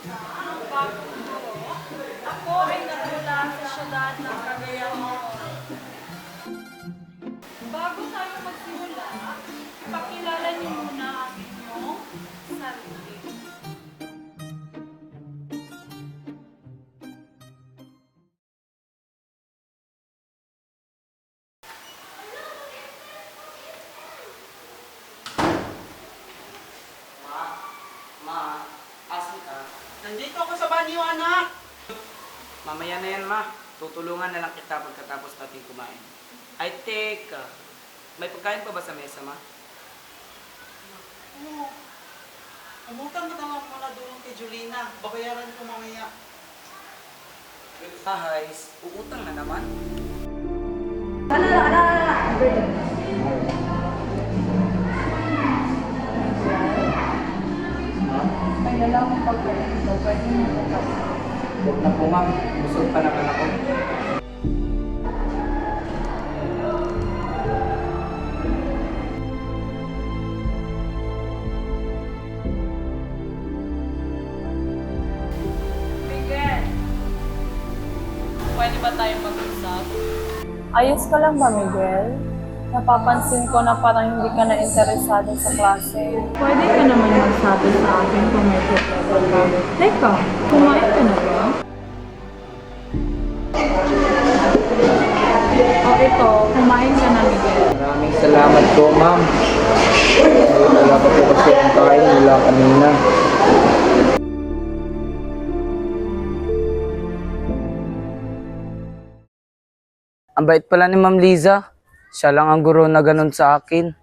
Bagong guro. Ako ay nagmula sa syudad ng Cagayan. Bago tayo magsimula, ipakilala niyo muna ang inyong sarili. Ma, asan ka? Nandito ako sa banyo, anak. Mamaya na yan, ma. Tutulungan na lang kita pagkatapos natin kumain. Ay, teka. May pagkain pa ba sa mesa, ma? Oo. Umutang na lang muna doon kay Julina. Babayaran ko mamaya. Guys, uutang na naman. Huwag na po, ma'am. Busog pa naman ako. Miguel, pwede ba tayong mag-usap? Ayos ka lang ba, Miguel? Napapansin ko na parang hindi ka na interesado sa klase. Pwede ka naman magsabi sa akin kung may problema ka. Teka, kumain ka na ba? O ito, kumain ka na, Miguel. Maraming salamat po, ma'am. Wala pa po kasi ang kain mula kanina. Ang bait pala ni Ma'am Liza. Siya lang ang guro na ganun sa akin.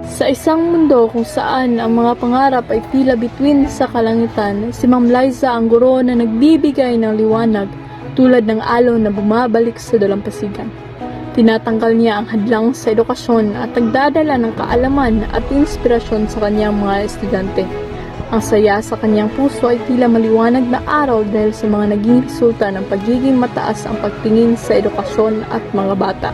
Sa isang mundo kung saan ang mga pangarap ay tila bituin sa kalangitan, si Ma'am Liza ang guro na nagbibigay ng liwanag tulad ng alon na bumabalik sa dalampasigan. Tinatanggal niya ang hadlang sa edukasyon at nagdadala ng kaalaman at inspirasyon sa kanyang mga estudyante. Ang saya sa kanyang puso ay tila maliwanag na araw dahil sa mga naging resulta ng pagiging mataas ang pagtingin sa edukasyon at mga bata.